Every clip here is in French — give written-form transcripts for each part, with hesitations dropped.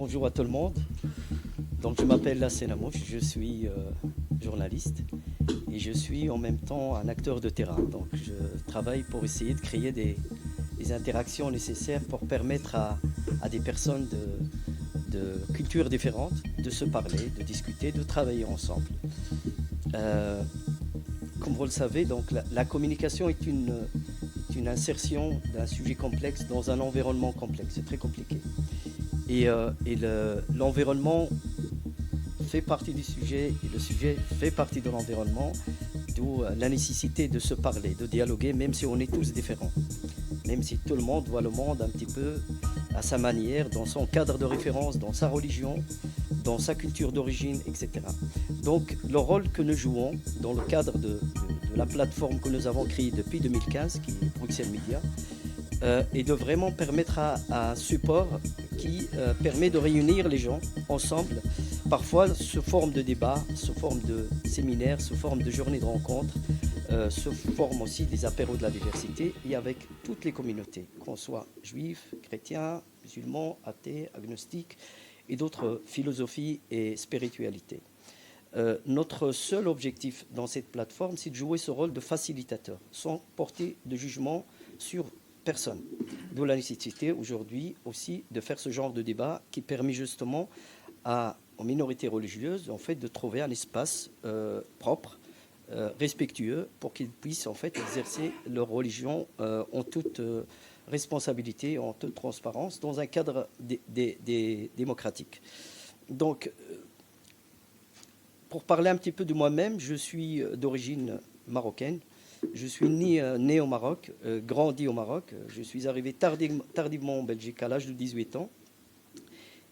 Bonjour à tout le monde. Donc, je m'appelle Lassène Amouche, je suis journaliste et je suis en même temps un acteur de terrain. Donc, je travaille pour essayer de créer des interactions nécessaires pour permettre à des personnes de cultures différentes de se parler, de discuter, de travailler ensemble. Euh, Comme vous le savez, donc, la communication est une insertion d'un sujet complexe dans un environnement complexe. C'est très compliqué. Et l'environnement fait partie du sujet et le sujet fait partie de l'environnement, d'où la nécessité de se parler, de dialoguer, même si on est tous différents, même si tout le monde voit le monde un petit peu à sa manière, dans son cadre de référence, dans sa religion, dans sa culture d'origine, etc. Donc le rôle que nous jouons dans le cadre de la plateforme que nous avons créée depuis 2015, qui est Bruxelles Media, et de vraiment permettre à un support qui permet de réunir les gens ensemble, parfois sous forme de débat, sous forme de séminaires, sous forme de journées de rencontres, sous forme aussi des apéros de la diversité, et avec toutes les communautés, qu'on soit juifs, chrétiens, musulmans, athées, agnostiques, et d'autres philosophies et spiritualités. Notre seul objectif dans cette plateforme, c'est de jouer ce rôle de facilitateur, sans porter de jugement sur personne. D'où la nécessité aujourd'hui aussi de faire ce genre de débat qui permet justement aux minorités religieuses en fait, de trouver un espace propre, respectueux, pour qu'ils puissent en fait exercer leur religion en toute responsabilité, en toute transparence, dans un cadre démocratique. Donc, pour parler un petit peu de moi-même, je suis d'origine marocaine. Je suis né au Maroc, grandi au Maroc. Je suis arrivé tardivement en Belgique à l'âge de 18 ans.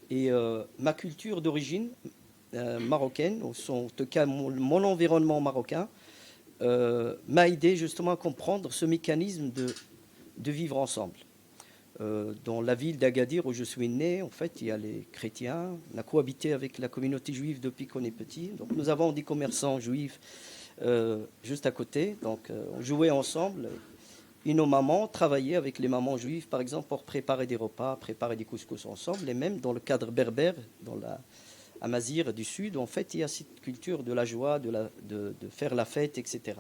Et ma culture d'origine marocaine, en tout cas mon environnement marocain, m'a aidé justement à comprendre ce mécanisme de vivre ensemble. Dans la ville d'Agadir où je suis né, en fait, il y a les chrétiens. On a cohabité avec la communauté juive depuis qu'on est petit. Donc nous avons des commerçants juifs juste à côté. Donc on jouait ensemble. Et nos mamans travaillaient avec les mamans juives, par exemple, pour préparer des repas, préparer des couscous ensemble. Et même dans le cadre berbère, dans la Amazigh du Sud, en fait, il y a cette culture de la joie, de faire la fête, etc.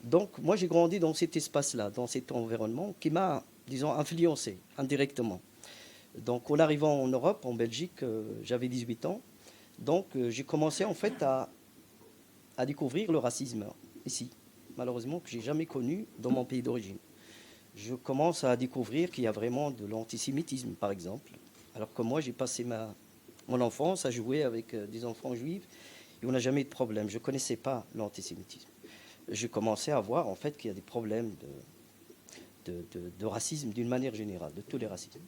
Donc moi, j'ai grandi dans cet espace-là, dans cet environnement qui m'a, disons, influencé indirectement. Donc en arrivant en Europe, en Belgique, j'avais 18 ans. Donc j'ai commencé en fait à découvrir le racisme ici, malheureusement, que j'ai jamais connu dans mon pays d'origine. Je commence à découvrir qu'il y a vraiment de l'antisémitisme, par exemple. Alors que moi, j'ai passé mon enfance à jouer avec des enfants juifs et on n'a jamais eu de problème. Je ne connaissais pas l'antisémitisme. J'ai commencé à voir en fait qu'il y a des problèmes de racisme d'une manière générale, de tous les racismes.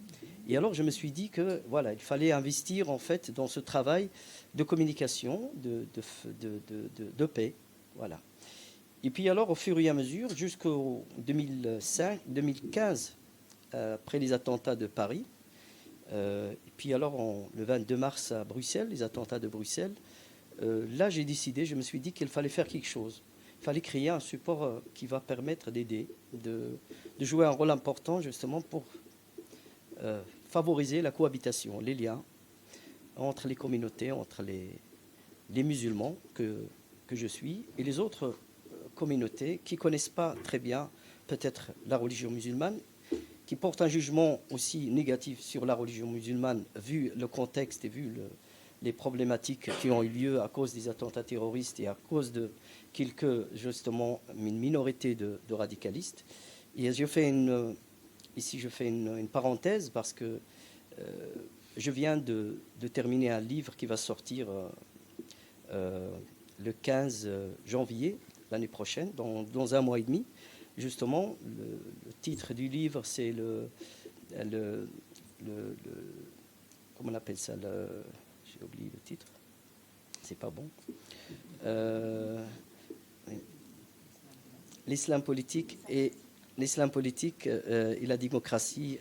Et alors je me suis dit que voilà, il fallait investir en fait dans ce travail de communication, de paix, voilà. Et puis alors au fur et à mesure, jusqu'au 2015, après les attentats de Paris, et puis alors le 22 mars à Bruxelles, les attentats de Bruxelles, là j'ai décidé, je me suis dit qu'il fallait faire quelque chose. Il fallait créer un support qui va permettre d'aider, de jouer un rôle important justement pour favoriser la cohabitation, les liens entre les communautés, entre les musulmans que je suis et les autres communautés qui ne connaissent pas très bien peut-être la religion musulmane, qui portent un jugement aussi négatif sur la religion musulmane vu le contexte et vu les problématiques qui ont eu lieu à cause des attentats terroristes et à cause de justement, une minorité de radicalistes. Et ici, je fais une parenthèse parce que je viens de terminer un livre qui va sortir le 15 janvier l'année prochaine, dans un mois et demi. Justement, le titre du livre, c'est comment on appelle ça, j'ai oublié le titre, c'est pas bon. L'islam politique et la démocratie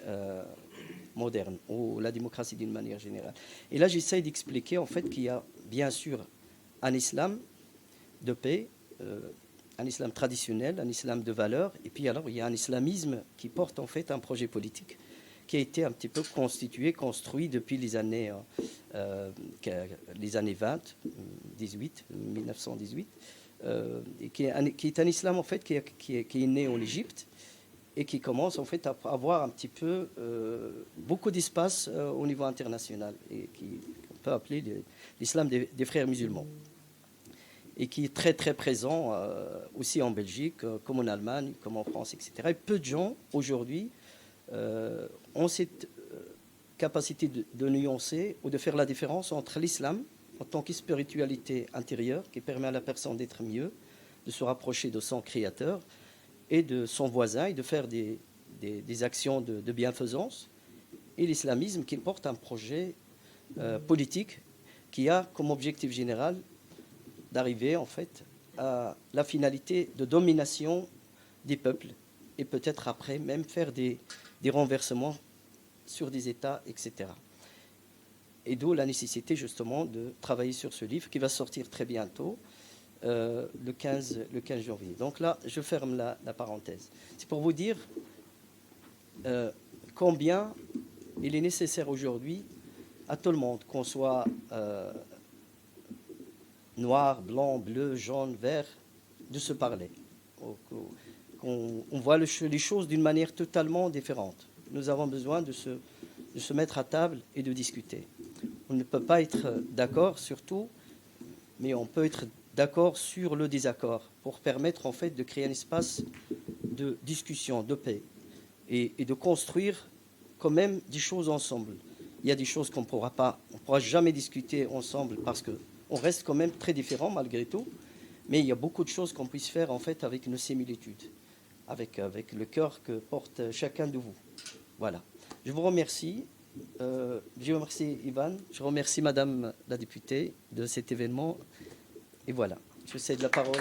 moderne, ou la démocratie d'une manière générale. Et là, j'essaie d'expliquer en fait qu'il y a bien sûr un islam de paix, un islam traditionnel, un islam de valeur, et puis alors il y a un islamisme qui porte en fait un projet politique qui a été un petit peu construit depuis les années 20, 1918, et qui est un islam en fait qui est né en Égypte et qui commence en fait à avoir un petit peu beaucoup d'espace au niveau international et qu'on peut appeler l'islam des frères musulmans, et qui est très très présent aussi en Belgique, comme en Allemagne, comme en France, etc. Et peu de gens aujourd'hui ont cette capacité de nuancer ou de faire la différence entre l'islam en tant que spiritualité intérieure qui permet à la personne d'être mieux, de se rapprocher de son créateur et de son voisin et de faire des actions de bienfaisance, et l'islamisme qui porte un projet politique qui a comme objectif général d'arriver en fait à la finalité de domination des peuples et peut-être après même faire des renversements sur des États, etc. Et d'où la nécessité justement de travailler sur ce livre qui va sortir très bientôt, le 15 janvier. Donc là, je ferme la parenthèse. C'est pour vous dire combien il est nécessaire aujourd'hui à tout le monde, qu'on soit noir, blanc, bleu, jaune, vert, de se parler. On voit les choses d'une manière totalement différente. Nous avons besoin de se mettre à table et de discuter. On ne peut pas être d'accord sur tout, mais on peut être d'accord sur le désaccord pour permettre en fait de créer un espace de discussion, de paix et de construire quand même des choses ensemble. Il y a des choses qu'on ne pourra jamais discuter ensemble parce qu'on reste quand même très différents malgré tout, mais il y a beaucoup de choses qu'on puisse faire en fait avec nos similitudes, avec le cœur que porte chacun de vous. Voilà. Je vous remercie. Je remercie Ivan, je remercie Madame la députée de cet événement. Et voilà, je cède la parole.